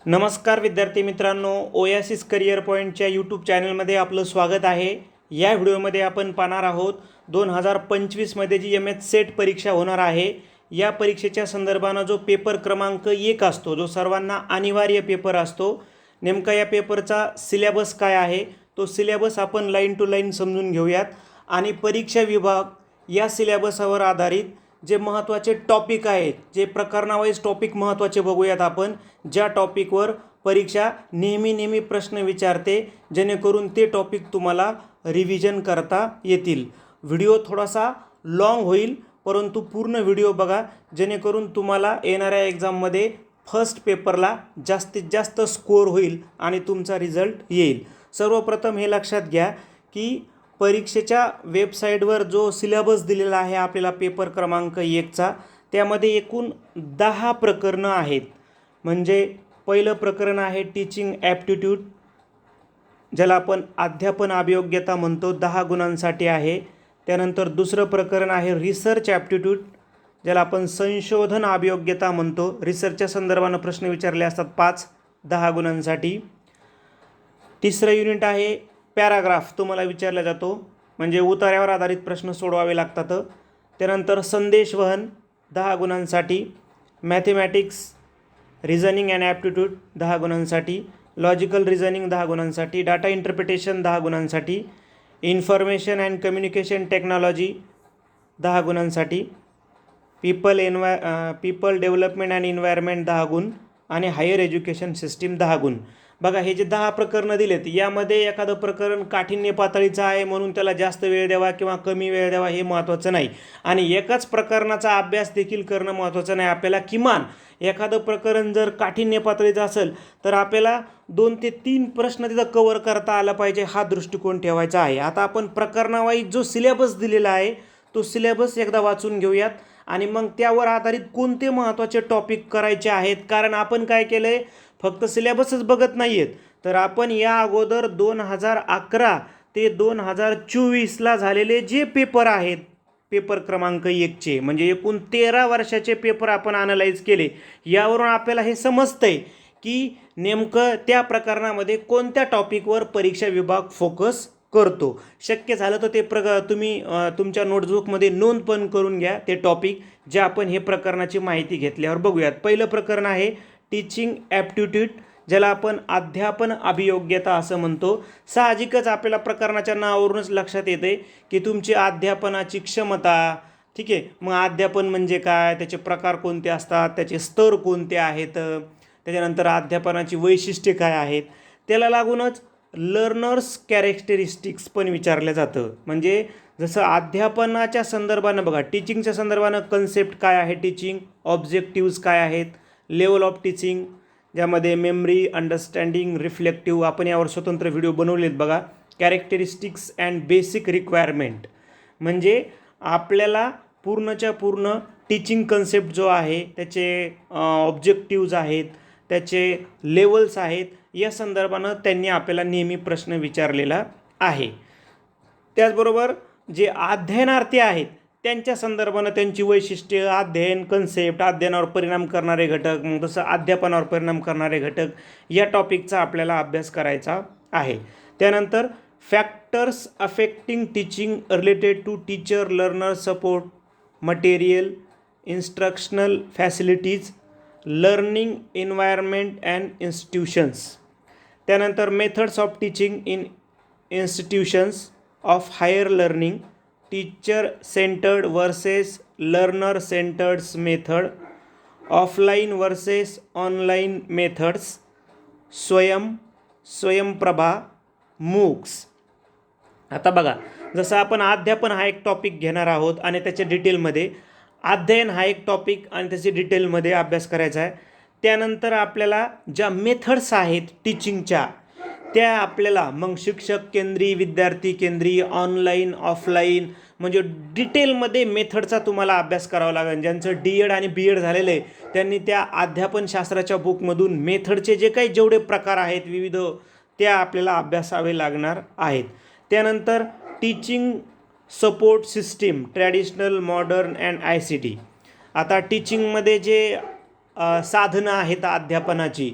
नमस्कार विद्यार्थी मित्रांनो, ओयासिस करिअर पॉईंटच्या यूट्यूब चॅनलमध्ये आपलं स्वागत आहे. या व्हिडिओमध्ये आपण पाहणार आहोत 2025मध्ये जी सेट परीक्षा होणार आहे या परीक्षेच्या संदर्भानं जो पेपर क्रमांक 1 असतो, जो सर्वांना अनिवार्य पेपर असतो, नेमका या पेपरचा सिलेबस काय आहे तो सिलेबस आपण लाईन टू लाईन समजून घेऊयात आणि परीक्षा विभाग या सिलेबसवर आधारित जे महत्त्वाचे टॉपिक आहेत, जे प्रकरणावाईज टॉपिक महत्त्वाचे बघूयात आपण, ज्या टॉपिकवर परीक्षा नेहमी प्रश्न विचारते, जेणेकरून ते टॉपिक तुम्हाला रिव्हिजन करता येतील. व्हिडिओ थोडासा लॉंग होईल, परंतु पूर्ण व्हिडिओ बघा, जेणेकरून तुम्हाला येणाऱ्या एक्झाममध्ये फर्स्ट पेपरला जास्तीत जास्त स्कोअर होईल आणि तुमचा रिझल्ट येईल. सर्वप्रथम हे लक्षात घ्या की परीक्षेच्या वेबसाईटवर जो सिलेबस दिलेला आहे आपल्याला पेपर क्रमांक 1चा, त्यामध्ये एकूण 10 प्रकरणं आहेत. म्हणजे पहिलं प्रकरण आहे टीचिंग ॲप्टिट्यूड, ज्याला आपण अध्यापन अभियोग्यता म्हणतो, 10 गुणांसाठी आहे. त्यानंतर दुसरं प्रकरण आहे रिसर्च ॲप्टिट्यूड, ज्याला आपण संशोधन अभियोग्यता म्हणतो. रिसर्चच्या संदर्भानं प्रश्न विचारले असतात 5-10 गुणांसाठी. तिसरं युनिट आहे पॅराग्राफ, तुम्हाला विचारला जातो, म्हणजे उतार्यावर आधारित प्रश्न सोडवावे लागतात. त्यानंतर संदेशवहन 10 गुणांसाठी. मॅथेमॅटिक्स, रिझनिंग अँड ॲप्टिट्यूड 10 गुणांसाठी. लॉजिकल रिझनिंग 10 गुणांसाठी. डाटा इंटरप्रिटेशन 10 गुणांसाठी. इन्फॉर्मेशन अँड कम्युनिकेशन टेक्नॉलॉजी 10 गुणांसाठी. पीपल डेव्हलपमेंट अँड एन्व्हायरमेंट 10 गुण आणि हायर एज्युकेशन सिस्टीम 10 गुण. बघा, हे जे 10 प्रकरणं दिलेत, यामध्ये एखादं प्रकरण काठिण्य पातळीचं आहे म्हणून त्याला जास्त वेळ द्यावा किंवा कमी वेळ द्यावा हे महत्त्वाचं नाही, आणि एकाच प्रकरणाचा अभ्यास देखील करणं महत्त्वाचं नाही. आपल्याला किमान एखादं प्रकरण जर काठिण्य पातळीचं असेल तर आपल्याला 2 ते 3 प्रश्न तिथं कव्हर करता आला पाहिजे, हा दृष्टिकोन ठेवायचा आहे. आता आपण प्रकरणावाईज जो सिलेबस दिलेला आहे तो सिलेबस एकदा वाचून घेऊयात आणि मग त्यावर आधारित कोणते महत्त्वाचे टॉपिक करायचे आहेत. कारण आपण काय केलं आहे, फक्त सिलेबसच बघत नाही आहेत, तर आपण या अगोदर 2011 ते 2024ला झालेले जे पेपर आहेत पेपर क्रमांक 1चे, म्हणजे एकूण 13 वर्षाचे पेपर आपण ॲनलाईज केले. यावरून आपल्याला हे समजतंय की नेमकं त्या प्रकरणामध्ये कोणत्या टॉपिकवर परीक्षा विभाग फोकस करतो. शक्य झालं तर ते तुम्ही तुमच्या नोटबुकमध्ये नोंद पण करून घ्या ते टॉपिक, जे आपण हे प्रकरणाची माहिती घेतल्यावर बघूयात. पहिलं प्रकरण आहे टीचिंग ॲप्टिट्यूड, ज्याला आपण अध्यापन अभियोग्यता असं म्हणतो. साहजिकच आपल्याला प्रकरणाच्या नावावरूनच लक्षात येते की तुमची अध्यापनाची क्षमता, ठीक आहे. मग अध्यापन म्हणजे काय, त्याचे प्रकार कोणते असतात, त्याचे स्तर कोणते आहेत, त्याच्यानंतर अध्यापनाची वैशिष्ट्ये काय आहेत, त्याला लागूनच लर्नर्स कॅरेक्टरिस्टिक्स पण विचारलं जातं. म्हणजे जसं अध्यापनाच्या संदर्भानं बघा, टीचिंगच्या संदर्भानं कन्सेप्ट काय आहे, टीचिंग ऑब्जेक्टिव्ज काय आहेत, लेवल ऑफ टीचिंग, ज्यामध्ये मेमरी, अंडरस्टँडिंग, रिफ्लेक्टिव्ह, आपण यावर स्वतंत्र व्हिडिओ बनवलेत बघा. कॅरेक्टरिस्टिक्स अँड बेसिक रिक्वायरमेंट, म्हणजे आपल्याला पूर्णच्या पूर्ण टीचिंग कन्सेप्ट जो आहे, त्याचे ऑब्जेक्टिव्ज आहेत, त्याचे लेवल्स आहेत, या संदर्भानं त्यांनी आपल्याला नेहमी प्रश्न विचारलेला आहे. त्याचबरोबर जे अध्ययनार्थी आहेत त्यांच्या संदर्भानं त्यांची वैशिष्ट्ये, अध्ययन, कन्सेप्ट, अध्ययनावर परिणाम करणारे घटक, मग तसं अध्यापनावर परिणाम करणारे घटक, या टॉपिकचा आपल्याला अभ्यास करायचा आहे. त्यानंतर factors affecting teaching related to teacher learner support material, instructional facilities, learning environment and institutions. त्यानंतर methods of teaching in institutions of higher learning, teacher centred versus learner centreds method, offline versus online methods, Swayamprabha, MOOCs. आता बघा, जसं आपण अध्यापन हा एक topic घेणार आहोत आणि त्याच्या डिटेलमध्ये, अध्ययन हा एक टॉपिक आणि त्याची डिटेलमध्ये अभ्यास करायचा आहे. त्यानंतर आपल्याला ज्या मेथड्स आहेत टीचिंगच्या, त्या आपल्याला मग शिक्षक केंद्री, विद्यार्थी केंद्री, ऑनलाईन, ऑफलाईन, म्हणजे डिटेलमध्ये मेथडचा तुम्हाला अभ्यास करावा लागेल. ज्यांचं D.Ed आणि B.Ed झालेलं आहे त्यांनी त्या अध्यापनशास्त्राच्या बुकमधून मेथडचे जे काही जेवढे प्रकार आहेत विविध, त्या आपल्याला अभ्यासावे लागणार आहेत. त्यानंतर teaching support system, traditional, modern and ICT. आता टीचिंगमध्ये जे साधनं आहेत अध्यापनाची,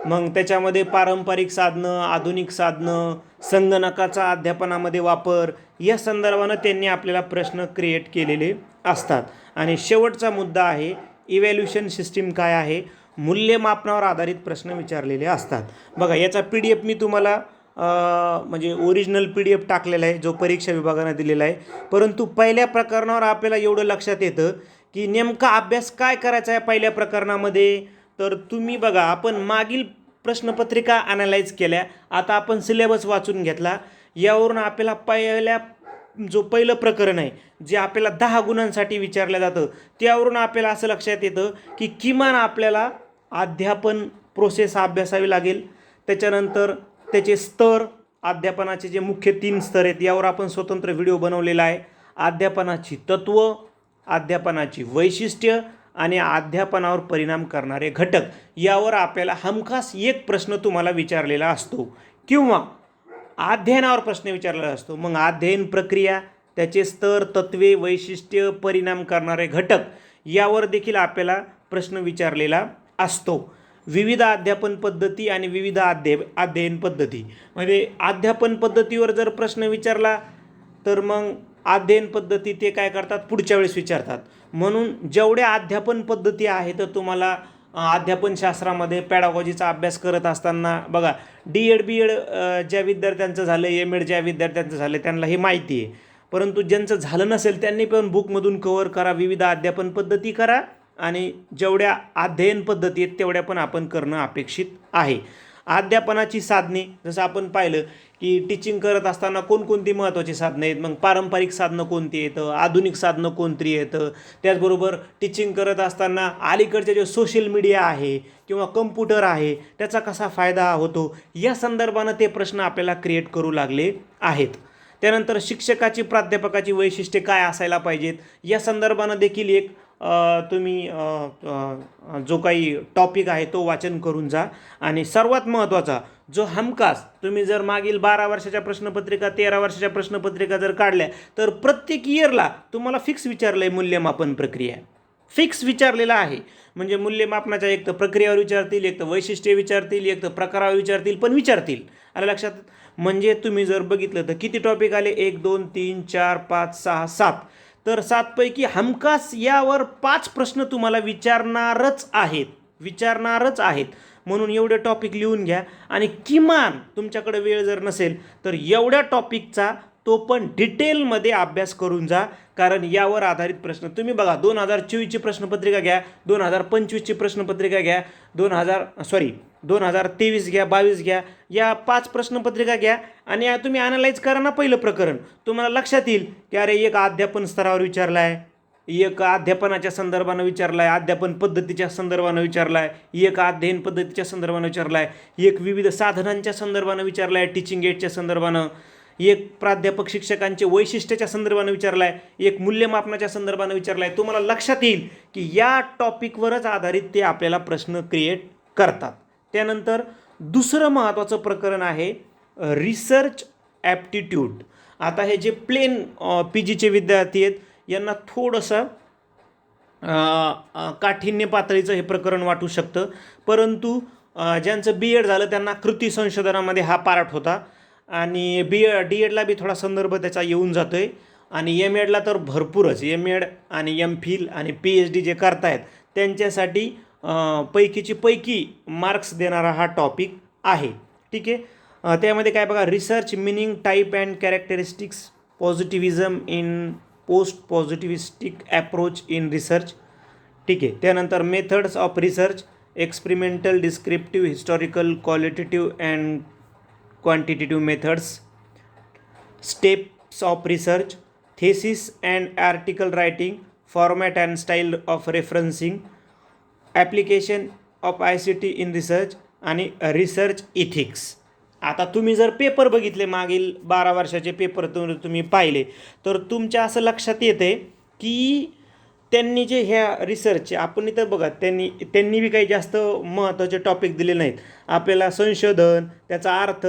मग त्याच्यामध्ये पारंपरिक साधनं, आधुनिक साधनं, संगणकाचा अध्यापनामध्ये वापर या संदर्भानं त्यांनी आपल्याला प्रश्न क्रिएट केलेले असतात. आणि शेवटचा मुद्दा आहे इव्हॅल्युएशन सिस्टीम काय आहे, मूल्यमापनावर आधारित प्रश्न विचारलेले असतात. बघा याचा PDF मी तुम्हाला म्हणजे ओरिजिनल PDF टाकलेला आहे जो परीक्षा विभागाने दिलेला आहे. परंतु पहिल्या प्रकरणावर आपल्याला एवढं लक्षात येतं की नेमका अभ्यास काय करायचा आहे पहिल्या प्रकरणामध्ये. तर तुम्ही बघा आपण मागील प्रश्नपत्रिका ॲनालाइज केल्या, आता आपण सिलेबस वाचून घेतला, यावरून आपल्याला पहिलं प्रकरण आहे जे आपल्याला 10 गुणांसाठी विचारलं जातं, त्यावरून आपल्याला असं लक्षात येतं की किमान आपल्याला अध्यापन प्रोसेस अभ्यासावी लागेल. त्याच्यानंतर त्याचे स्तर, अध्यापनाचे जे मुख्य 3 स्तर आहेत यावर आपण स्वतंत्र व्हिडिओ बनवलेला आहे. अध्यापनाची तत्व, अध्यापनाची वैशिष्ट्य आणि अध्यापनावर परिणाम करणारे घटक यावर आपल्याला हमखास एक प्रश्न तुम्हाला विचारलेला असतो किंवा अध्ययनावर प्रश्न विचारलेला असतो. मग अध्ययन प्रक्रिया, त्याचे स्तर, तत्वे, वैशिष्ट्य, परिणाम करणारे घटक यावर देखील आपल्याला प्रश्न विचारलेला असतो. विविध अध्यापन पद्धती आणि विविध अध्ययन पद्धती म्हणजे अध्यापन पद्धतीवर जर प्रश्न विचारला तर मग अध्ययन पद्धती ते काय करतात पुढच्या वेळेस विचारतात. म्हणून जेवढ्या अध्यापन पद्धती आहेत तर तुम्हाला अध्यापनशास्त्रामध्ये पॅडागॉजीचा अभ्यास करत असताना बघा D.Ed B.Ed ज्या विद्यार्थ्यांचं झालं, M.Ed ज्या विद्यार्थ्यांचं झालं त्यांना हे माहिती आहे. परंतु ज्यांचं झालं नसेल त्यांनी पण बुकमधून कव्हर करा, विविध अध्यापन पद्धती करा आणि जेवढ्या अध्ययन पद्धती आहेत तेवढ्या पण आपण करणं अपेक्षित आहे. अध्यापनाची साधने जसं आपण पाहिलं की टीचिंग करत असताना कोणकोणती महत्त्वाची साधनं आहेत, मग पारंपरिक साधनं कोणती येतं, आधुनिक साधनं कोणती येतं, त्याचबरोबर टीचिंग करत असताना अलीकडचे जे सोशल मीडिया आहे किंवा कम्प्युटर आहे त्याचा कसा फायदा होतो या संदर्भानं ते प्रश्न आपल्याला क्रिएट करू लागले आहेत. त्यानंतर शिक्षकाची, प्राध्यापकाची वैशिष्ट्ये काय असायला पाहिजेत या संदर्भानं देखील एक तुम्ही जो काही टॉपिक आहे तो वाचन करून जा. आणि सर्वात महत्त्वाचा जो हमखास तुम्ही जर मागील 12 वर्षाच्या प्रश्नपत्रिका, 13 वर्षाच्या प्रश्नपत्रिका जर काढल्या तर प्रत्येक इयरला तुम्हाला फिक्स विचारलं आहे मूल्यमापन प्रक्रिया, फिक्स विचारलेला आहे. म्हणजे मूल्यमापनाच्या एक तर प्रक्रियावर विचारतील, एक तर वैशिष्ट्ये विचारतील, एक तर प्रकारावर विचारतील, पण विचारतील. आलं लक्षात. म्हणजे तुम्ही जर बघितलं तर किती टॉपिक आले, 1 2 3 4 5 6 7, तर 7 पैकी हमखास यावर 5 प्रश्न तुम्हाला विचारणारच आहेत. म्हणून एवढे टॉपिक लिहून घ्या आणि किमान तुमच्याकडे वेळ जर नसेल तर एवढ्या टॉपिकचा तो पण डिटेलमध्ये अभ्यास करून जा. कारण यावर आधारित प्रश्न तुम्ही बघा 2024ची प्रश्नपत्रिका घ्या, 2025ची प्रश्नपत्रिका घ्या, 2023 घ्या, 22 घ्या, या 5 प्रश्नपत्रिका घ्या आणि तुम्ही ॲनालाइज करा ना पहिलं प्रकरण. तुम्हाला लक्षात येईल की अरे एक अध्यापन स्तरावर विचारला आहे, एक अध्यापनाच्या संदर्भानं विचारला आहे, अध्यापन पद्धतीच्या संदर्भानं विचारला आहे, एक अध्ययन पद्धतीच्या संदर्भानं विचारला आहे, एक विविध साधनांच्या संदर्भानं विचारला आहे, टीचिंग एडच्या संदर्भानं, एक प्राध्यापक शिक्षकांचे वैशिष्ट्याच्या संदर्भानं विचारला आहे, एक मूल्यमापनाच्या संदर्भानं विचारला आहे. तुम्हाला लक्षात येईल की या टॉपिकवरच आधारित ते आपल्याला प्रश्न क्रिएट करतात. त्यानंतर दुसरं महत्त्वाचं प्रकरण आहे रिसर्च ॲप्टिट्यूड. आता हे जे प्लेन PGचे विद्यार्थी आहेत यांना थोडंसं काठिण्य पातळीचं हे प्रकरण वाटू शकतं. परंतु ज्यांचं B.Ed झालं त्यांना कृती संशोधनामध्ये हा पार्ट होता आणि D.Edला बी थोडा संदर्भ त्याचा येऊन जातो आहे आणि M.Edला तर भरपूरच. M.Ed आणि MPhil आणि PhD जे करतायत त्यांच्यासाठी पैकीची पैकी मार्क्स देणारा हा टॉपिक आहे. ठीक आहे. त्यामध्ये काय बघा, research meaning, type and characteristics, positivism in post positivistic approach in research. ठीक आहे. त्यानंतर methods of research, experimental, descriptive, historical, qualitative and quantitative methods, steps of research, thesis and article writing, format and style of referencing, application of ICT in research आणि research ethics. आता तुम्ही जर paper बघितले मागील 12 वर्षाचे पेपर तुम्ही पाहिले तर तुमच्या असं लक्षात येते की त्यांनी जे ह्या रिसर्चचे आपण इथं बघा त्यांनी बी काही जास्त महत्त्वाचे टॉपिक दिले नाहीत आपल्याला. संशोधन, त्याचा अर्थ,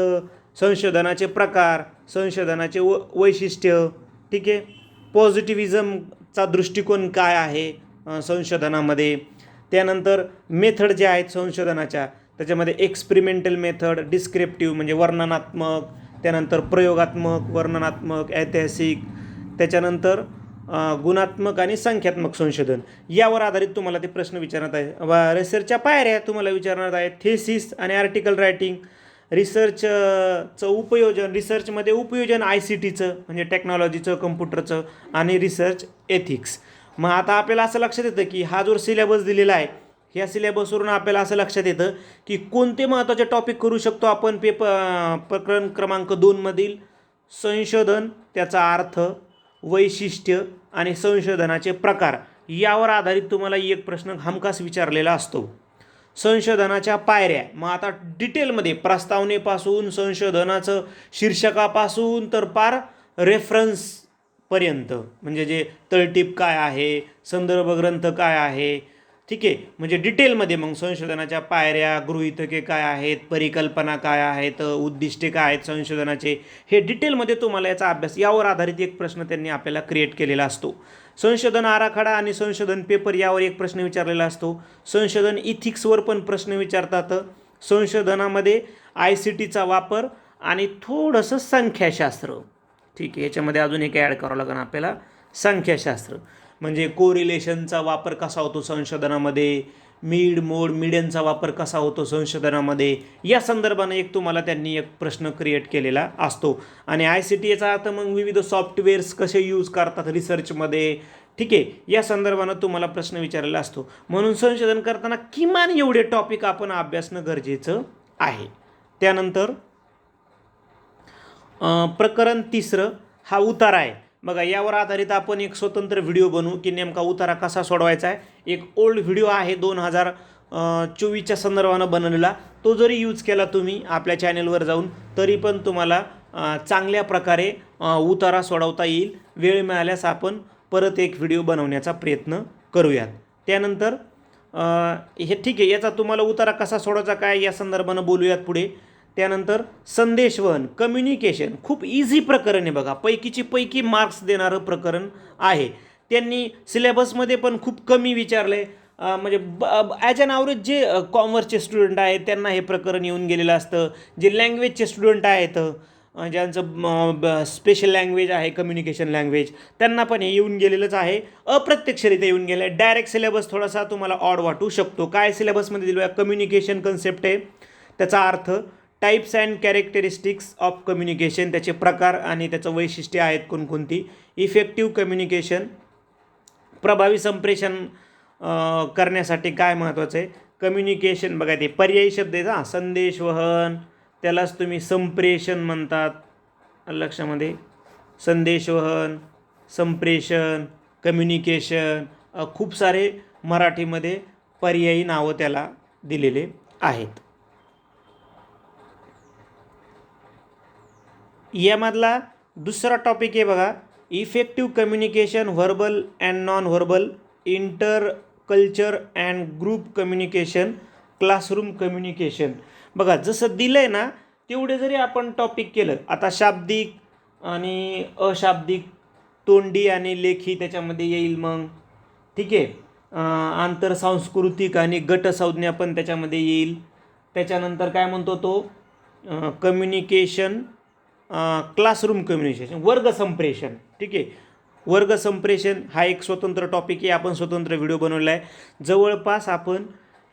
संशोधनाचे प्रकार, संशोधनाचे वैशिष्ट्य, ठीक आहे, पॉझिटिव्हिझमचा दृष्टिकोन काय आहे संशोधनामध्ये, त्यानंतर मेथड ज्या आहेत संशोधनाच्या त्याच्यामध्ये एक्सपेरिमेंटल मेथड, डिस्क्रिप्टिव्ह म्हणजे वर्णनात्मक, त्यानंतर प्रयोगात्मक, वर्णनात्मक, ऐतिहासिक, त्याच्यानंतर गुणात्मक आणि संख्यात्मक संशोधन यावर आधारित तुम्हाला ते प्रश्न विचारण्यात आहे. रिसर्चच्या पायऱ्या तुम्हाला विचारण्यात आहेत. थेसिस आणि आर्टिकल रायटिंग, रिसर्चचं उपयोजन, रिसर्चमध्ये उपयोजन ICTचं म्हणजे टेक्नॉलॉजीचं, कम्प्युटरचं आणि रिसर्च एथिक्स. मग आता आपल्याला असं लक्षात येतं की हा जो सिलेबस दिलेला आहे ह्या सिलेबसवरून आपल्याला असं लक्षात येतं की कोणते महत्त्वाचे टॉपिक करू शकतो आपण. प्रकरण क्रमांक 2 मधील संशोधन, त्याचा अर्थ, वैशिष्ट्य आणि संशोधनाचे प्रकार यावर आधारित तुम्हाला एक प्रश्न हमखास विचारलेला असतो. संशोधनाच्या पायऱ्या, मग आता डिटेलमध्ये प्रस्तावनेपासून, संशोधनाचं शीर्षकापासून तर पार रेफरन्सपर्यंत म्हणजे जे तळटीप काय आहे, संदर्भ ग्रंथ काय आहे, ठीक आहे, म्हणजे डिटेलमध्ये मग संशोधनाच्या पायऱ्या, गृहीतके काय आहेत, परिकल्पना काय आहेत, उद्दिष्टे काय आहेत संशोधनाचे, हे डिटेलमध्ये तुम्हाला याचा अभ्यास, यावर आधारित एक प्रश्न त्यांनी आपल्याला क्रिएट केलेला असतो. संशोधन आराखडा आणि संशोधन पेपर यावर एक प्रश्न विचारलेला असतो. संशोधन इथिक्सवर पण प्रश्न विचारतात. संशोधनामध्ये ICTचा वापर आणि थोडंसं संख्याशास्त्र, ठीक आहे, याच्यामध्ये अजून एक ॲड करावं लागेल आपल्याला, संख्याशास्त्र म्हणजे कोरिलेशनचा वापर कसा होतो संशोधनामध्ये, मिड मोड मिडियनचा वापर कसा होतो संशोधनामध्ये, या संदर्भाने एक तुम्हाला त्यांनी एक प्रश्न क्रिएट केलेला असतो. आणि ICT याचा अर्थ मग विविध सॉफ्टवेअर्स कसे यूज करतात रिसर्चमध्ये, ठीक आहे, या संदर्भानं तुम्हाला प्रश्न विचारलेला असतो. म्हणून संशोधन करताना किमान एवढे टॉपिक आपण अभ्यासणं गरजेचं आहे. त्यानंतर प्रकरण 3 हा उतारा आहे. बघा, यावर आधारित आपण एक स्वतंत्र व्हिडिओ बनवू की नेमका उतारा कसा सोडवायचा आहे. एक ओल्ड व्हिडिओ आहे 2024च्या संदर्भानं बनवलेला, तो जरी यूज केला तुम्ही आपल्या चॅनलवर जाऊन तरी पण तुम्हाला चांगल्या प्रकारे उतारा सोडवता येईल. वेळ मिळाल्यास आपण परत एक व्हिडिओ बनवण्याचा प्रयत्न करूयात. त्यानंतर हे ठीक आहे, याचा तुम्हाला उतारा कसा सोडायचा काय या संदर्भानं बोलूयात पुढे. त्यानंतर संदेशवहन, कम्युनिकेशन, खूप इझी प्रकरण आहे बघा, पैकीची पैकी मार्क्स देणारं प्रकरण आहे. त्यांनी सिलेबसमध्ये पण खूप कमी विचारलं आहे. म्हणजे ॲज अन ॲव्हरेज जे कॉमर्सचे स्टुडंट आहेत त्यांना हे प्रकरण येऊन गेलेलं असतं. जे लँग्वेजचे स्टुडंट आहेत, ज्यांचं स्पेशल लँग्वेज आहे कम्युनिकेशन लँग्वेज, त्यांना पण हे येऊन गेलेलंच आहे. अप्रत्यक्षरित्या येऊन गेलं आहे. डायरेक्ट सिलेबस थोडासा तुम्हाला ऑड वाटू शकतो. काय सिलेबसमध्ये दिलं आहे, कम्युनिकेशन कन्सेप्ट आहे, त्याचा अर्थ, types and characteristics of communication, त्याचे प्रकार आणि त्याचं वैशिष्ट्य आहेत कोणकोणती, इफेक्टिव्ह कम्युनिकेशन, प्रभावी संप्रेषण करण्यासाठी काय महत्त्वाचं आहे, कम्युनिकेशन, बघा ते पर्यायी शब्द आहेत हां, संदेशवहन, त्यालाच तुम्ही संप्रेषण म्हणतात, लक्षामध्ये, संदेशवहन, संप्रेषण, कम्युनिकेशन, खूप सारे मराठीमध्ये पर्यायी नावं त्याला दिलेले आहेत. यामधला दुसरा टॉपिक आहे बघा, effective communication, verbal and non verbal, inter culture and group communication, classroom communication. बघा, जसं दिलं आहे ना तेवढे जरी आपण टॉपिक केलं, आता शाब्दिक आणि अशाब्दिक, तोंडी आणि लेखी त्याच्यामध्ये येईल मग, ठीक आहे, आंतरसांस्कृतिक आणि गटसंज्ञा पण त्याच्यामध्ये येईल. त्याच्यानंतर काय म्हणतो तो, कम्युनिकेशन, क्लासरूम कम्युनिकेशन, वर्ग संप्रेषण, ठीक आहे, वर्ग संप्रेषण हा एक स्वतंत्र टॉपिक आहे, आपण स्वतंत्र व्हिडिओ बनवला आहे. जवळपास आपण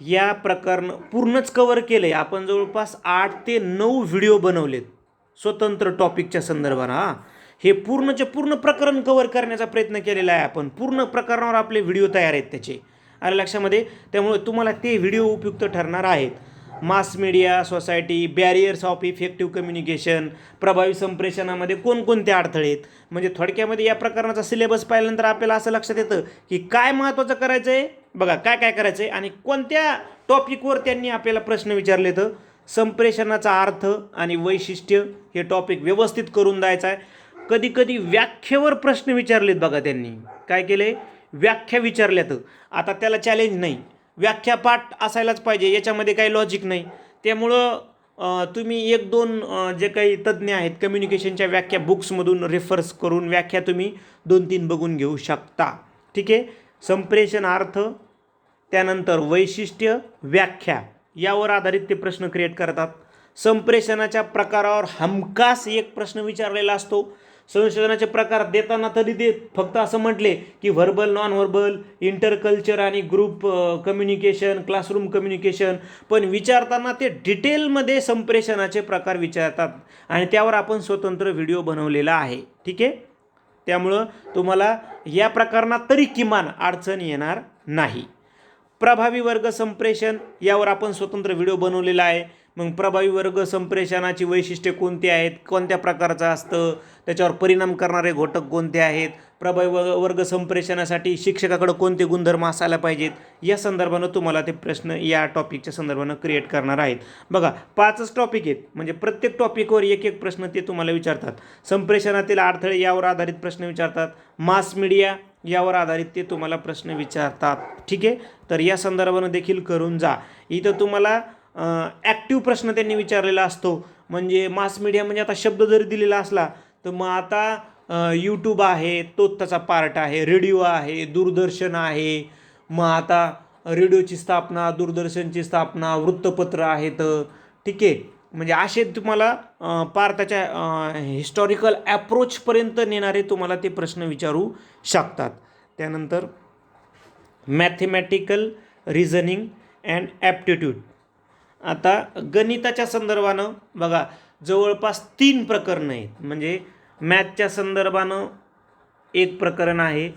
या प्रकरण पूर्णच कवर केलं आहे. आपण जवळपास 8 ते 9 व्हिडिओ बनवलेत स्वतंत्र टॉपिकच्या संदर्भानं. हां, हे पूर्णचे पूर्ण प्रकरण कवर करण्याचा प्रयत्न केलेला आहे आपण. पूर्ण प्रकरणावर आपले व्हिडिओ तयार आहेत त्याचे, आलं लक्षामध्ये. त्यामुळे तुम्हाला ते व्हिडिओ उपयुक्त ठरणार आहेत. Mass media, society, barriers of effective communication, प्रभावी संप्रेषणामध्ये कोणकोणते अडथळे आहेत, म्हणजे थोडक्यामध्ये या प्रकरणाचा सिलेबस पाहिल्यानंतर आपल्याला असं लक्षात येतं की काय महत्त्वाचं करायचं आहे, बघा काय काय करायचं आहे आणि कोणत्या टॉपिकवर त्यांनी आपल्याला प्रश्न विचारले. तर संप्रेषणाचा अर्थ आणि वैशिष्ट्य हे टॉपिक व्यवस्थित करून द्यायचं आहे. कधी कधी व्याख्येवर प्रश्न विचारलेत बघा, त्यांनी काय केले, व्याख्या विचारल्यात. आता त्याला चॅलेंज नाही, व्याख्या पाठ असायलाच पाहिजे, याच्यामध्ये काही लॉजिक नाही. त्यामुळं तुम्ही 1-2 जे काही तज्ज्ञ आहेत कम्युनिकेशनच्या व्याख्या बुक्समधून रेफर्स करून व्याख्या तुम्ही 2-3 बघून घेऊ शकता, ठीक आहे. संप्रेषण अर्थ, त्यानंतर वैशिष्ट्य, व्याख्या यावर आधारित ते प्रश्न क्रिएट करतात. संप्रेषणाच्या प्रकारावर हमखास एक प्रश्न विचारलेला असतो. संशोधनाचे प्रकार देताना तरी ते फक्त असं म्हटले की व्हर्बल, नॉन व्हर्बल, इंटरकल्चर आणि ग्रुप कम्युनिकेशन, क्लासरूम कम्युनिकेशन, पण विचारताना ते डिटेलमध्ये संप्रेषणाचे प्रकार विचारतात आणि त्यावर आपण स्वतंत्र व्हिडिओ बनवलेला आहे. ठीक आहे, त्यामुळं तुम्हाला या प्रकरणात तरी किमान अडचण येणार नाही. प्रभावी वर्ग संप्रेषण यावर आपण स्वतंत्र व्हिडिओ बनवलेला आहे. मग प्रभावी वर्ग संप्रेषणाची वैशिष्ट्ये कोणती आहेत, कोणत्या प्रकारचं असतं, त्याच्यावर परिणाम करणारे घटक कोणते आहेत, प्रभावी वर्ग संप्रेषणासाठी शिक्षकाकडे कोणते गुणधर्म असायला पाहिजेत, या संदर्भानं तुम्हाला ते प्रश्न या टॉपिकच्या संदर्भानं क्रिएट करणार आहेत. बघा 5च टॉपिक आहेत, म्हणजे प्रत्येक टॉपिकवर एक एक प्रश्न ते तुम्हाला विचारतात. संप्रेषणातील अडथळे यावर आधारित प्रश्न विचारतात. मास मीडिया यावर आधारित ते तुम्हाला प्रश्न विचारतात. ठीक आहे, तर या संदर्भानं देखील करून जा. इथं तुम्हाला ॲक्टिव्ह प्रश्न त्यांनी विचारलेला असतो. म्हणजे मास मीडिया म्हणजे आता शब्द जरी दिलेला असला तर मग आता यूट्यूब आहे, तो त्याचा पार्ट आहे, रेडिओ आहे, दूरदर्शन आहे. मग आता रेडिओची स्थापना, दूरदर्शनची स्थापना, वृत्तपत्र आहेत. ठीक आहे, म्हणजे असे तुम्हाला पार त्याच्या हिस्टॉरिकल ॲप्रोचपर्यंत नेणारे तुम्हाला ते प्रश्न विचारू शकतात. त्यानंतर मॅथेमॅटिकल रिझनिंग अँड ॲप्टिट्यूड. आता गणिताच्या संदर्भानं बघा जवळपास 3 प्रकरणं आहेत. म्हणजे मॅथच्या संदर्भानं एक प्रकरण आहे,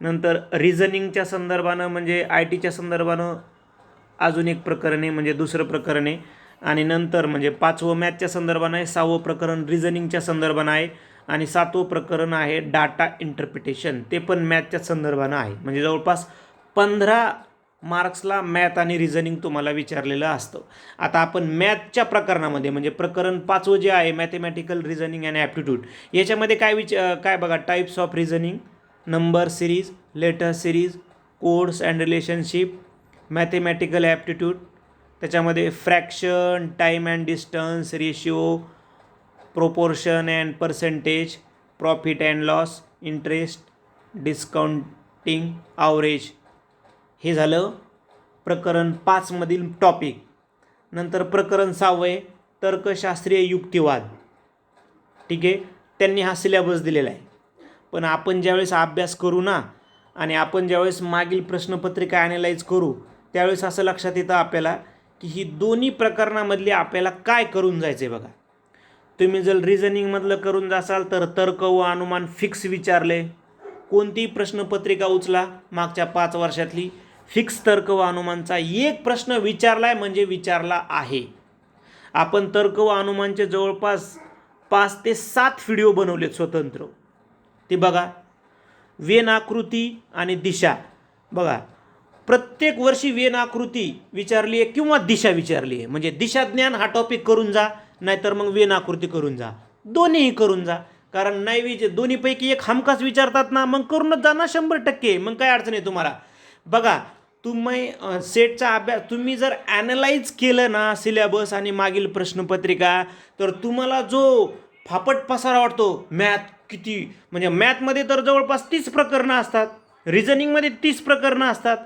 नंतर रिझनिंगच्या संदर्भानं म्हणजे IT च्या संदर्भानं अजून एक प्रकरण आहे, म्हणजे दुसरं प्रकरण आहे, आणि नंतर म्हणजे 5वं मॅथच्या संदर्भानं आहे, 6वं प्रकरण रिझनिंगच्या संदर्भानं आहे, आणि 7वं प्रकरण आहे डाटा इंटरप्रिटेशन, ते पण मॅथच्या संदर्भानं आहे. म्हणजे जवळपास 15 मार्क्सला मॅथ आणि रिझनिंग तुम्हाला विचारलेलं असतं. आता आपण मॅथच्या प्रकरणामध्ये म्हणजे प्रकरण 5वं जे आहे मॅथेमॅटिकल रिझनिंग अँड ॲप्टिट्यूड, याच्यामध्ये काय बघा, types of reasoning, number series, letter series, codes and relationship, mathematical aptitude, त्याच्यामध्ये fraction, time and distance, ratio, proportion and percentage, profit and loss, interest, discounting, average. हे झालं प्रकरण 5 मधील टॉपिक. नंतर प्रकरण 6 तर्कशास्त्रीय युक्तिवाद. ठीक आहे, त्यांनी हा सिलेबस दिलेला आहे. पण आपण ज्यावेळेस अभ्यास करू ना आणि आपण ज्यावेळेस मागील प्रश्नपत्रिका ॲनालाइज करू त्यावेळेस असं लक्षात येतं आपल्याला की ही दोन्ही प्रकरणामधली आपल्याला काय करून जायचं आहे. बघा, तुम्ही जर रिझनिंगमधलं करून जासाल तर तर्क व अनुमान फिक्स विचारले. कोणतीही प्रश्नपत्रिका उचला मागच्या 5 वर्षातली, फिक्स तर्क व अनुमानचा एक प्रश्न विचारला आहे म्हणजे विचारला आहे. आपण तर्क व अनुमानचे जवळपास 5 ते 7 व्हिडिओ बनवलेत स्वतंत्र. ते बघा, वेन आकृती आणि दिशा. बघा प्रत्येक वर्षी वेन आकृती विचारली आहे किंवा दिशा विचारली आहे. म्हणजे दिशा ज्ञान हा टॉपिक करून जा, नाहीतर मग वेन आकृती करून जा, दोन्हीही करून जा. कारण नाही दोन्हीपैकी एक हमखास विचारतात ना, मग करूनच जा ना 100%. मग काय अडचण आहे तुम्हाला. बघा तुम्ही सेटचा अभ्यास तुम्ही जर ॲनालाइज केलं ना सिलेबस आणि मागील प्रश्नपत्रिका, तर तुम्हाला जो फापट पसारा वाटतो, मॅथ किती म्हणजे मॅथमध्ये तर जवळपास 30 प्रकरणं असतात, रिझनिंगमध्ये 30 प्रकरणं असतात.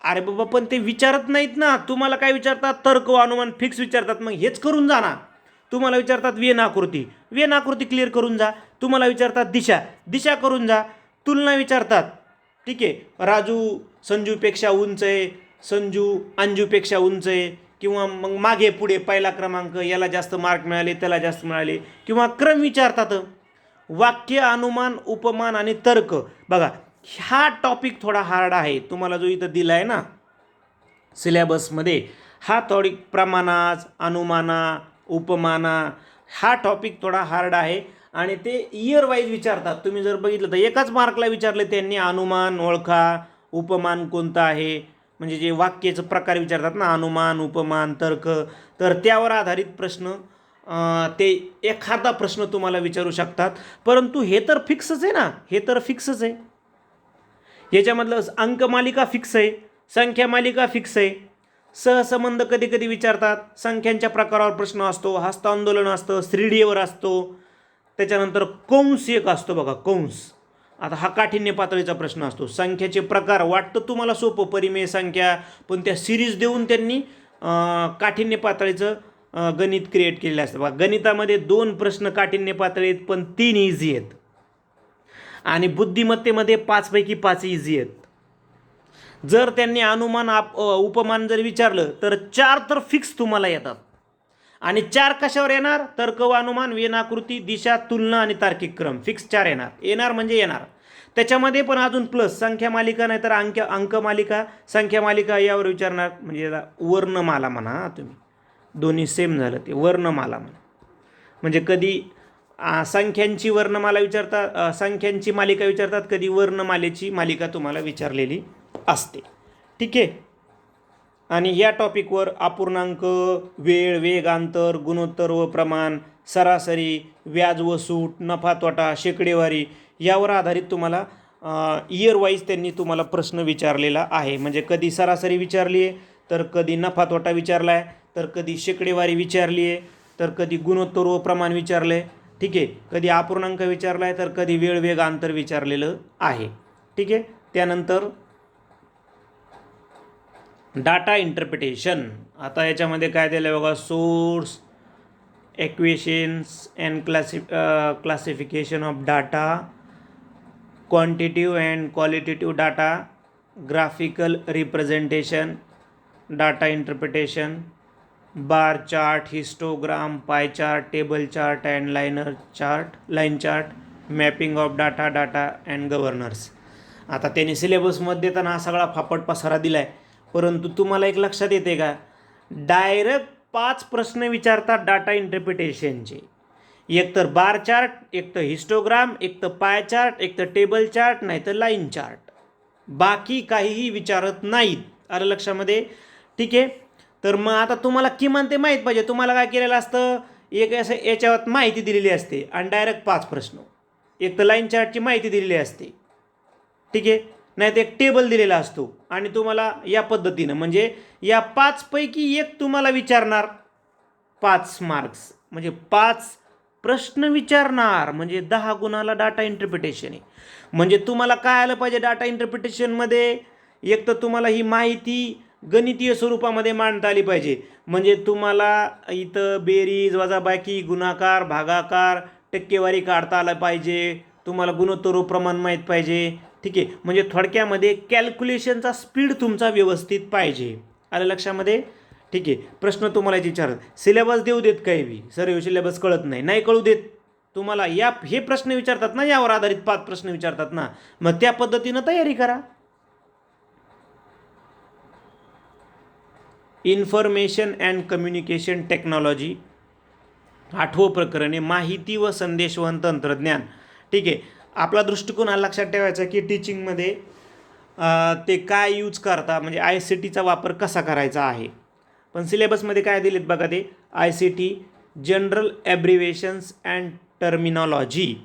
अरे बाबा पण ते विचारत नाहीत ना. तुम्हाला काय विचारतात, तर्क व अनुमान फिक्स विचारतात. मग हेच करून जा ना. तुम्हाला विचारतात वेन आकृती, वेन आकृती क्लिअर करून जा. तुम्हाला विचारतात दिशा, दिशा करून जा. तुलना विचारतात, ठीक आहे, राजू संजूपेक्षा उंच आहे, संजू अंजूपेक्षा उंच आहे, किंवा मग मागे पुढे पहिला क्रमांक, याला जास्त मार्क मिळाले त्याला जास्त मिळाले, किंवा क्रम विचारतात. वाक्य, अनुमान, उपमान आणि तर्क. बघा हा टॉपिक थोडा हार्ड आहे. तुम्हाला जो इथं दिला आहे ना सिलेबसमध्ये, हा थोडी प्रमाणात, अनुमाना, उपमाना, हा टॉपिक थोडा हार्ड आहे आणि ते इयर वाईज विचारतात. तुम्ही जर बघितलं तर एकाच मार्कला विचारले त्यांनी, अनुमान ओळखा, उपमान कोणतं आहे, म्हणजे जे वाक्याचं प्रकार विचारतात ना, अनुमान, उपमान, तर्क, तर त्यावर आधारित प्रश्न ते एखादा प्रश्न तुम्हाला विचारू शकतात. परंतु हे तर फिक्सच आहे ना, हे तर फिक्सच आहे. याच्यामधलं अंकमालिका फिक्स आहे, संख्या मालिका फिक्स आहे, सहसंबंध कधी कधी विचारतात, संख्यांच्या प्रकारावर प्रश्न असतो, हस्तांदोलन असतं, श्रीडीवर असतो, त्याच्यानंतर कंस एक असतो बघा, कंस. आता हा काठिण्य पातळीचा प्रश्न असतो. संख्याचे प्रकार वाटतं तुम्हाला सोपं, परिमेय संख्या, पण त्या सिरीज देऊन त्यांनी काठिण्य पातळीचं गणित क्रिएट केलेलं असतं. बघा गणितामध्ये 2 प्रश्न काठिण्य पातळी आहेत पण 3 इझी आहेत आणि बुद्धिमत्तेमध्ये 5 पैकी 5 इझी आहेत. जर त्यांनी अनुमान उपमान जर विचारलं तर 4 तर फिक्स तुम्हाला येतात. आणि 4 कशावर येणार? तर्क व अनुमान, वेनाकृती, दिशा, तुलना आणि तार्किक क्रम. फिक्स 4 येणार म्हणजे येणार. त्याच्यामध्ये पण अजून प्लस संख्या मालिका नाही तर अंक मालिका, संख्या मालिका यावर विचारणार. म्हणजे याला वर्णमाला म्हणा तुम्ही, दोन्ही सेम झालं ते वर्णमाला म्हणा. म्हणजे कधी संख्यांची वर्णमाला विचारतात, संख्यांची मालिका विचारतात, कधी वर्णमालेची मालिका तुम्हाला विचारलेली असते. ठीक आहे. आणि या टॉपिकवर अपूर्णांक, वेळ, वेग, अंतर, गुणोत्तर व प्रमाण, सरासरी, व्याज व सूट, नफा तोटा, शेकडेवारी यावर आधारित तुम्हाला इयर वाईज त्यांनी तुम्हाला प्रश्न विचारलेला आहे. म्हणजे कधी सरासरी विचारली आहे, तर कधी नफा तोटा विचारला आहे, तर कधी शेकडेवारी विचारली आहे, तर कधी गुणोत्तर व प्रमाण विचारले. ठीक आहे. कधी अपूर्णांक विचारला आहे, तर कधी वेळ, वेग, अंतर विचारलेलं आहे. ठीक आहे. त्यानंतर डाटा इंटरप्रिटेशन. आता याच्यामध्ये काय दिलं आहे बघा, source, equations and classification of data, क्वांटिटिव्ह and qualitative data, graphical representation, data interpretation, bar chart, histogram, pie chart, table chart and line chart, mapping of data and governor's. आता त्यांनी सिलेबसमध्ये देताना हा सगळा फापट पसारा दिला आहे, परंतु तुम्हाला एक लक्षात येते का, डायरेक्ट 5 प्रश्न विचारतात डाटा इंटरप्रिटेशनचे. एक तर बार चार्ट, एक तर हिस्टोग्राम, एक तर पाय चार्ट, एक तर टेबल चार्ट, नाही तर लाईन चार्ट. बाकी काहीही विचारत नाहीत. आलं लक्षामध्ये? ठीक आहे. तर मग आता तुम्हाला किमान ते माहीत पाहिजे. तुम्हाला काय केलेलं असतं, एक असं याच्यावर माहिती दिलेली असते आणि डायरेक्ट 5 प्रश्न. एक तर लाईन चार्टची माहिती दिलेली असते. ठीक आहे. नाही तर एक टेबल दिलेला असतो आणि तुम्हाला या पद्धतीनं म्हणजे या 5 पैकी एक तुम्हाला विचारणार 5 मार्क्स, म्हणजे 5 प्रश्न विचारणार, म्हणजे 10 गुणाला डाटा इंटरप्रिटेशन आहे. म्हणजे तुम्हाला काय आलं पाहिजे डाटा इंटरप्रिटेशनमध्ये, एक तर तुम्हाला ही माहिती गणितीय स्वरूपामध्ये मांडता आली पाहिजे. म्हणजे तुम्हाला इथं बेरीज, वजाबाकी, गुणाकार, भागाकार, टक्केवारी काढता आला पाहिजे. तुम्हाला गुणोत्तर प्रमाण माहीत पाहिजे. ठीक आहे. म्हणजे थोडक्यामध्ये कॅल्क्युलेशनचा स्पीड तुमचा व्यवस्थित पाहिजे. आलं लक्षामध्ये? ठीक आहे. प्रश्न तुम्हाला याची विचारत, सिलेबस देऊ देत काही बी, सर सिलेबस कळत नाही कळू देत. तुम्हाला हे प्रश्न विचारतात ना, यावर आधारित 5 प्रश्न विचारतात ना, मग त्या पद्धतीनं तयारी करा. इन्फॉर्मेशन अँड कम्युनिकेशन टेक्नॉलॉजी, 8वं प्रकरण आहे, माहिती व संदेशवहन तंत्रज्ञान. ठीक आहे. आपला दृष्टिकोन हा लक्षात ठेवायचा की टीचिंगमध्ये ते काय यूज करता, म्हणजे ICTचा वापर कसा करायचा आहे. पण सिलेबसमध्ये काय दिलेत बघा, ते ICT general abbreviations and terminology,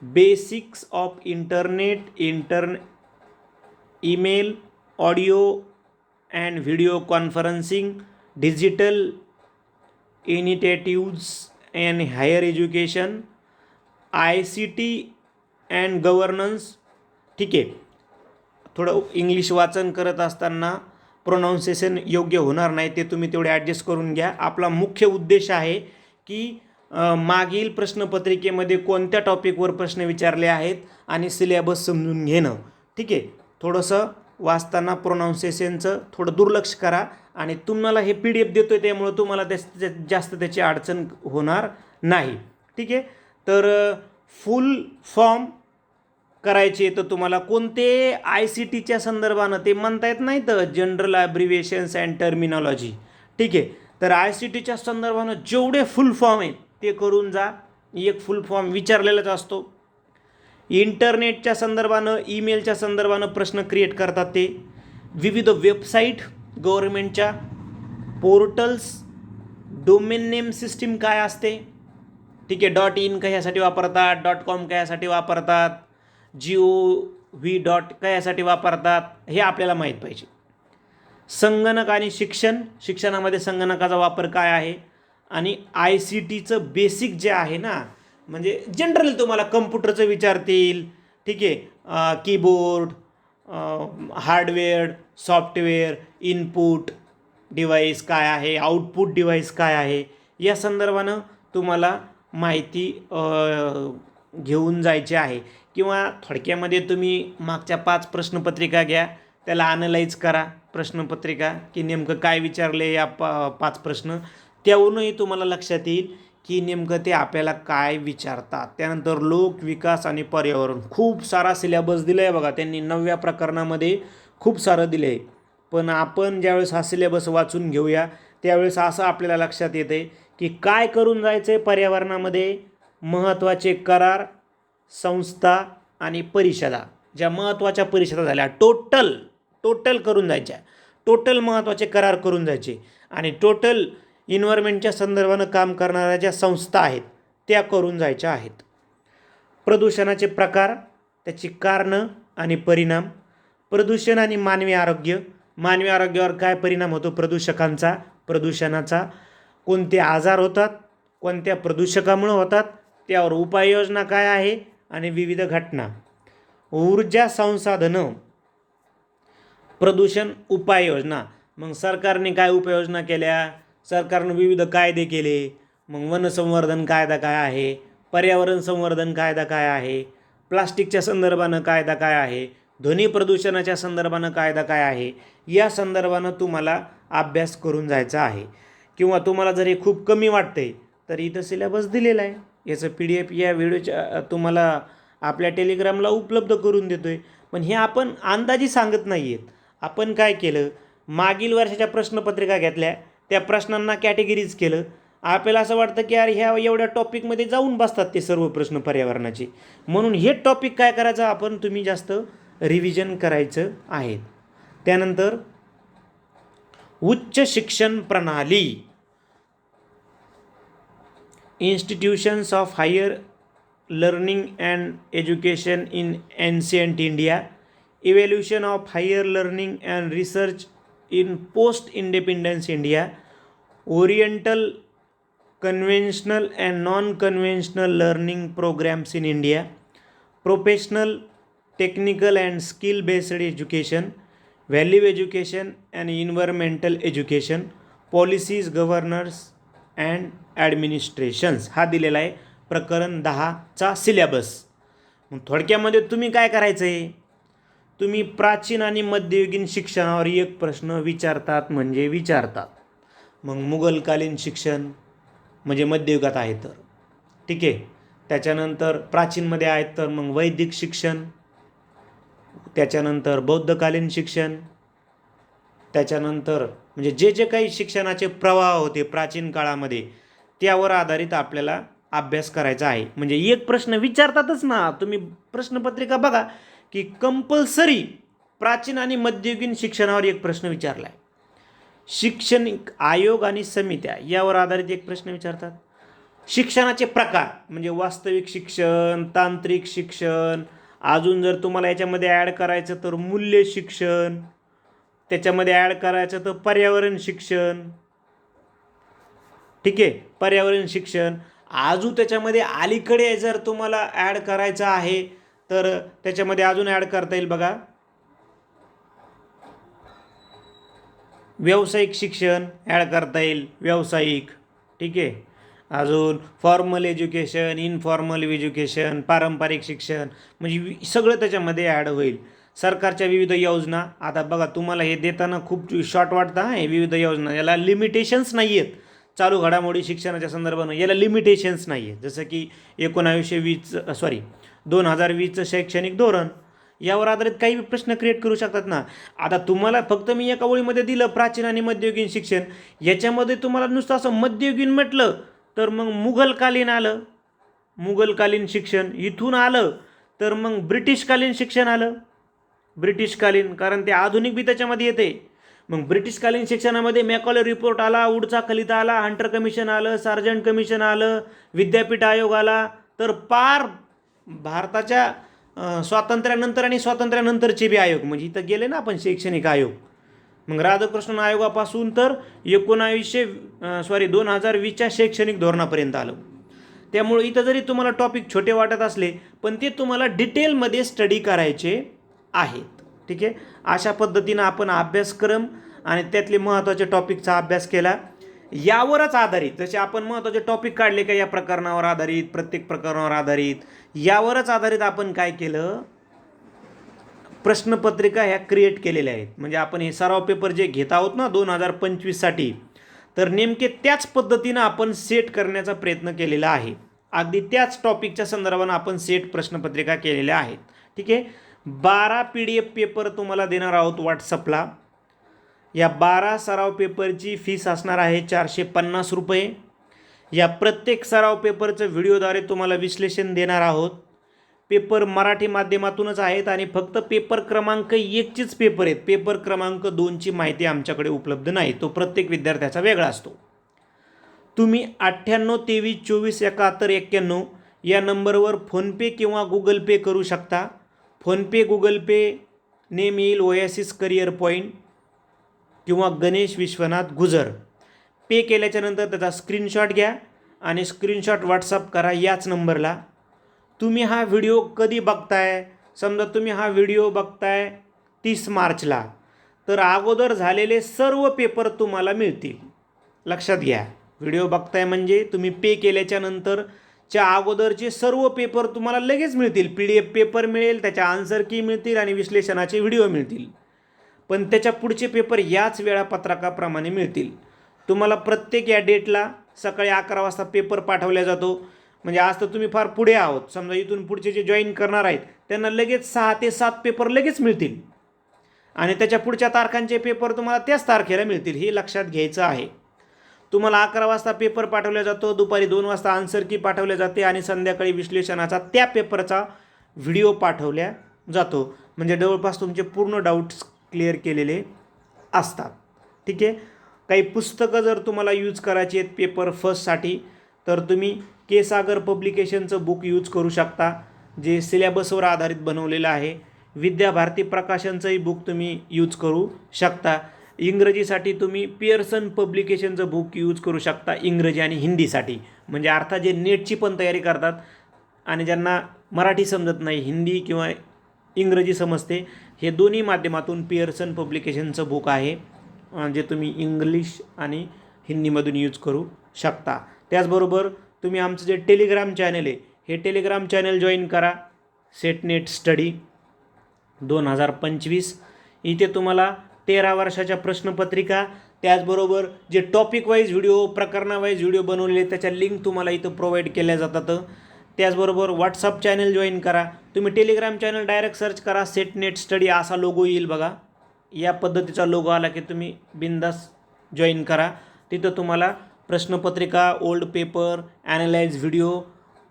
basics of email, audio and video conferencing, digital initiatives and higher education, ICT and governance. ठीक आहे. थोडं इंग्लिश वाचन करत असताना प्रोनाऊन्सिएशन योग्य होणार नाही, ते तुम्ही तेवढे ॲडजस्ट करून घ्या. आपला मुख्य उद्देश आहे की मागील प्रश्नपत्रिकेमध्ये कोणत्या टॉपिकवर प्रश्न विचारले आहेत आणि सिलेबस समजून घेणं. ठीक आहे. थोडंसं वाचताना प्रोनाऊन्सिएशनचं थोडं दुर्लक्ष करा आणि तुम्हाला हे PDF देतो आहे त्यामुळं तुम्हाला जास्त त्याची अडचण होणार नाही. ठीक आहे. तर फुल फॉर्म करायचे तर तुम्हाला कोणते ICTच्या संदर्भानं ते म्हणता येत नाही, तर जनरल ॲब्रिवेशन्स अँड टर्मिनॉलॉजी. ठीक आहे. तर ICTच्या संदर्भानं जेवढे फुल फॉर्म आहेत ते करून जा. एक फुल फॉर्म विचारलेलाच असतो. इंटरनेटच्या संदर्भानं, ईमेलच्या संदर्भानं प्रश्न क्रिएट करतात ते. विविध वेबसाईट गव्हर्नमेंटच्या, पोर्टल्स, डोमेन नेम सिस्टीम काय असते. ठीक आहे. .in कशासाठी वापरतात, .com कशासाठी वापरतात, gov. कशासाठी वापरतात, हे आपल्याला माहीत पाहिजे. संगणक आणि शिक्षणामध्ये संगणकाचा वापर काय आहे, आणि ICTचं बेसिक जे आहे ना, म्हणजे जनरल तुम्हाला कम्प्युटरचं विचारतील. ठीक आहे. Keyboard, hardware, software, input, device काय आहे, आउटपुट डिव्हाइस काय आहे, या संदर्भानं तुम्हाला माहिती घेऊन जायची आहे. किंवा थोडक्यामध्ये तुम्ही मागच्या 5 प्रश्नपत्रिका घ्या, त्याला ॲनलाईज करा प्रश्नपत्रिका, की नेमकं काय विचारले या 5 प्रश्न. त्यावरूनही तुम्हाला लक्षात येईल की नेमकं ते आपल्याला काय विचारतात. त्यानंतर लोक विकास आणि पर्यावरण खूप सारा सिलेबस दिला आहे बघा, त्यांनी 9व्या प्रकरणामध्ये खूप सारं दिलं आहे. पण आपण ज्यावेळेस हा सिलेबस वाचून घेऊया त्यावेळेस असं आपल्याला लक्षात येते की काय करून जायचं आहे पर्यावरणामध्ये. महत्त्वाचे करार, संस्था आणि परिषदा, ज्या महत्त्वाच्या परिषदा झाल्या टोटल करून जायच्या, टोटल महत्त्वाचे करार करून जायचे आणि टोटल इन्व्हायरमेंटच्या संदर्भानं काम करणाऱ्या ज्या संस्था आहेत त्या करून जायच्या आहेत. प्रदूषणाचे प्रकार, त्याची कारणं आणि परिणाम. प्रदूषण आणि मानवी आरोग्य, मानवी आरोग्यावर काय परिणाम होतो प्रदूषकांचा, प्रदूषणाचा, कोणते आजार होतात, कोणत्या प्रदूषकामुळे होतात, त्यावर उपाययोजना काय आहे आणि विविध घटना. ऊर्जा संसाधनं, प्रदूषण उपाययोजना. मग सरकारने काय उपाययोजना केल्या, सरकारनं विविध कायदे केले. मग वनसंवर्धन कायदा काय आहे, पर्यावरण संवर्धन कायदा काय आहे, प्लास्टिकच्या संदर्भानं कायदा काय आहे, ध्वनी प्रदूषणाच्या संदर्भानं कायदा काय आहे, या संदर्भानं तुम्हाला अभ्यास करून जायचा आहे. किंवा तुम्हाला जर हे खूप कमी वाटतंय तर इथं सिलेबस दिलेला आहे, याचं PDF या व्हिडिओच्या तुम्हाला आपल्या टेलिग्रामला उपलब्ध करून देतो आहे. पण हे आपण अंदाजी सांगत नाही आहेत. आपण काय केलं, मागील वर्षाच्या प्रश्नपत्रिका घेतल्या, त्या प्रश्नांना कॅटेगरीज केलं. आपल्याला असं वाटतं की यार ह्या एवढ्या टॉपिकमध्ये जाऊन बसतात ते सर्व प्रश्न पर्यावरणाचे, म्हणून हे टॉपिक काय करायचं आपण, तुम्ही जास्त रिव्हिजन करायचं आहे. त्यानंतर उच्च शिक्षण प्रणाली, institutions of higher learning and education in ancient India, evolution of higher learning and research in post independence India, oriental conventional and non conventional learning programmes in India, professional technical and skill based education, value education and environmental education, policies governors and administrations. हा दिलेला आहे प्रकरण 10चा syllabus. मग थोडक्यामध्ये तुम्ही काय करायचं आहे, तुम्ही प्राचीन आणि मध्ययुगीन शिक्षणावर एक प्रश्न विचारतात म्हणजे विचारतात. मग मुघलकालीन शिक्षण म्हणजे मध्ययुगात आहे तर ठीक आहे, त्याच्यानंतर प्राचीनमध्ये आहेत तर मग वैदिक शिक्षण, त्याच्यानंतर बौद्धकालीन शिक्षण, त्याच्यानंतर म्हणजे जे जे काही शिक्षणाचे प्रवाह होते प्राचीन काळामध्ये त्यावर आधारित आपल्याला अभ्यास करायचा आहे. म्हणजे एक प्रश्न विचारतातच ना, तुम्ही प्रश्नपत्रिका बघा की कंपल्सरी प्राचीन आणि मध्ययुगीन शिक्षणावर एक प्रश्न विचारला आहे. शैक्षणिक आयोग आणि समित्या यावर आधारित एक प्रश्न विचारतात. शिक्षणाचे प्रकार म्हणजे वास्तविक शिक्षण, तांत्रिक शिक्षण, अजून जर तुम्हाला याच्यामध्ये ॲड करायचं तर मूल्य शिक्षण, त्याच्यामध्ये ॲड करायचं तर पर्यावरण शिक्षण, ठीक आहे, पर्यावरण शिक्षण. अजून त्याच्यामध्ये अलीकडे जर तुम्हाला ॲड करायचं आहे तर त्याच्यामध्ये अजून ॲड करता येईल बघा, व्यावसायिक शिक्षण ॲड करता येईल, व्यावसायिक, ठीक आहे. अजून फॉर्मल एज्युकेशन, इनफॉर्मल एज्युकेशन, पारंपरिक शिक्षण, म्हणजे सगळं त्याच्यामध्ये ॲड होईल. सरकारच्या विविध योजना, आता बघा तुम्हाला हे देताना खूप शॉर्ट वाटतं हां, हे विविध योजना, याला लिमिटेशन्स नाही आहेत. चालू घडामोडी शिक्षणाच्या संदर्भानं याला लिमिटेशन्स नाही आहेत. जसं की 2020चं शैक्षणिक धोरण, यावर आधारित काही प्रश्न क्रिएट करू शकतात ना. आता तुम्हाला फक्त मी एका ओळीमध्ये दिलं प्राचीन आणि मध्ययुगीन शिक्षण, याच्यामध्ये तुम्हाला नुसतं असं मध्ययुगीन म्हटलं तर मग मुघलकालीन आलं, मुघलकालीन शिक्षण इथून आलं तर मग ब्रिटिशकालीन शिक्षण आलं, ब्रिटिशकालीन, कारण ते आधुनिक बी त्याच्यामध्ये येते. मग ब्रिटिशकालीन शिक्षणामध्ये मॅकॉले रिपोर्ट आला, वुडचा खलिता आला, हंटर कमिशन आलं, सार्जंट कमिशन आलं, विद्यापीठ आयोग आला, तर पार भारताच्या स्वातंत्र्यानंतर आणि स्वातंत्र्यानंतरचे बी आयोग, म्हणजे इथं गेले ना आपण शैक्षणिक आयोग. मग राधाकृष्णन आयोगापासून तर 2020च्या शैक्षणिक धोरणापर्यंत आलं. त्यामुळे इथं जरी तुम्हाला टॉपिक छोटे वाटत असले पण ते तुम्हाला डिटेलमध्ये स्टडी करायचे आहेत, ठीक आहे. अशा पद्धतीनं आपण अभ्यासक्रम आणि त्यातले महत्त्वाचे टॉपिकचा अभ्यास केला. यावरच आधारित जसे आपण महत्त्वाचे टॉपिक काढले का या प्रकरणावर आधारित, प्रत्येक प्रकरणावर आधारित, यावरच आधारित आपण काय केलं, प्रश्नपत्रिका ह्या क्रिएट केलेल्या आहेत. म्हणजे आपण हे सराव पेपर जे घेत आहोत ना 2025साठी, तर नेमके त्याच पद्धतीनं आपण सेट करण्याचा प्रयत्न केलेला आहे. अगदी त्याच टॉपिकच्या संदर्भानं आपण सेट प्रश्नपत्रिका केलेल्या आहेत. ठीक आहे. 12 PDF पेपर तुम्हाला देणार आहोत व्हॉट्सअपला. या 12 सराव पेपरची फीस असणार आहे 450 रुपये. या प्रत्येक सराव पेपरचं व्हिडिओद्वारे तुम्हाला विश्लेषण देणार आहोत. पेपर मराठी माध्यमातूनच आहेत आणि फक्त पेपर क्रमांक 1चीच पेपर आहेत. पेपर क्रमांक 2ची माहिती आमच्याकडे उपलब्ध नाही, तो प्रत्येक विद्यार्थ्याचा वेगळा असतो. तुम्ही 98 23 24 71 91 या नंबरवर फोनपे किंवा गुगल पे करू शकता. फोनपे गुगल पे नेम येईल ओएसिस करिअर पॉईंट किंवा गणेश विश्वनाथ गुजर. पे केल्याच्यानंतर त्याचा स्क्रीनशॉट घ्या आणि स्क्रीनशॉट व्हॉट्सअप करा याच नंबरला. तुम्ही हा व्हिडिओ कधी बघताय, समजा तुम्ही हा व्हिडिओ बघताय 30 मार्चला, तर अगोदर झालेले सर्व पेपर तुम्हाला मिळतील. लक्षात घ्या, व्हिडिओ बघताय म्हणजे तुम्ही पे केल्याच्यानंतरच्या अगोदरचे सर्व पेपर तुम्हाला लगेच मिळतील. PDF पेपर मिळेल, त्याच्या आन्सर की मिळतील आणि विश्लेषणाचे व्हिडिओ मिळतील. पण त्याच्या पुढचे पेपर याच वेळापत्रकाप्रमाणे मिळतील. तुम्हाला प्रत्येक या डेटला सकाळी 11 वाजता पेपर पाठवला जातो. म्हणजे आज तर तुम्ही फार पुढे आहोत, समजा इथून पुढचे जे जॉईन करणार आहेत त्यांना लगेच 6 ते 7 पेपर लगेच मिळतील आणि त्याच्या पुढच्या तारखांचे पेपर तुम्हाला त्याच तारखेला मिळतील. हे लक्षात घ्यायचं आहे. तुम्हाला 11 वाजता पेपर पाठवला जातो, दुपारी 2 वाजता आन्सर की पाठवले जाते आणि संध्याकाळी विश्लेषणाचा त्या पेपरचा व्हिडिओ पाठवला जातो. म्हणजे जवळपास तुमचे पूर्ण डाऊट्स क्लिअर केलेले असतात. ठीक आहे. काही पुस्तकं जर तुम्हाला यूज करायची आहेत पेपर फर्स्टसाठी, तर तुम्ही के सागर पब्लिकेशनचं बुक यूज करू शकता, जे सिलेबसवर आधारित बनवलेलं आहे. विद्याभारती प्रकाशनचंही बुक तुम्ही यूज करू शकता. इंग्रजीसाठी तुम्ही पिअर्सन पब्लिकेशनचं बुक यूज करू शकता, इंग्रजी आणि हिंदीसाठी. म्हणजे अर्थात जे नेटची पण तयारी करतात आणि ज्यांना मराठी समजत नाही, हिंदी किंवा इंग्रजी समजते, हे दोन्ही माध्यमातून पिअर्सन पब्लिकेशनचं बुक आहे, जे तुम्ही इंग्लिश आणि हिंदीमधून यूज करू शकता. त्याचबरोबर तुम्ही आमचं जे टेलिग्राम चॅनल आहे, हे टेलिग्राम चॅनल जॉईन करा, सेटनेट स्टडी 2025. इथे तुम्हाला 13 वर्षाच्या प्रश्नपत्रिका, त्याचबरोबर जे टॉपिक वाईज व्हिडिओ, प्रकरणावाईज व्हिडिओ बनवलेले त्याच्या लिंक तुम्हाला इथं प्रोव्हाइड केल्या जातात. त्याचबरोबर व्हॉट्सअप चॅनल जॉईन करा. तुम्ही टेलिग्राम चॅनल डायरेक्ट सर्च करा, सेटनेट स्टडी असा लोगो येईल बघा. या पद्धतीचा लोगो आला की तुम्ही बिंदास जॉईन करा. तिथं तुम्हाला प्रश्नपत्रिका, old paper, analyse video,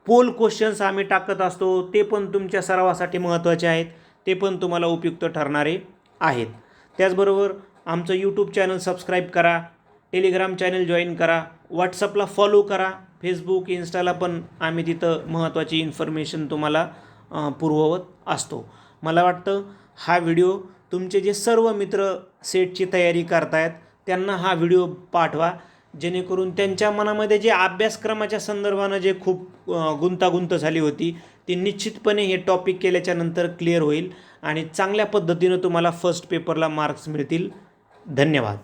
poll questions आम्ही टाकत असतो, ते पण तुमच्या सरावासाठी महत्त्वाचे आहेत, ते पण तुम्हाला उपयुक्त ठरणारे आहेत. त्याचबरोबर आमचं यूट्यूब चॅनल सबस्क्राईब करा, टेलिग्राम चॅनल जॉईन करा, व्हॉट्सअपला फॉलो करा, फेसबुक इंस्टाला पण आम्ही तिथं महत्त्वाची इन्फॉर्मेशन तुम्हाला पुरवत असतो. मला वाटतं हा व्हिडिओ तुमचे जे सर्व मित्र सेटची तयारी करतायत त्यांना हा व्हिडिओ पाठवा, जेणेकरून त्यांच्या मनामध्ये जे अभ्यासक्रमाच्या संदर्भानं जे खूप गुंतागुंत झाली होती ती निश्चितपणे हे टॉपिक केल्याच्यानंतर क्लिअर होईल आणि चांगल्या पद्धतीनं तुम्हाला फर्स्ट पेपरला मार्क्स मिळतील. धन्यवाद.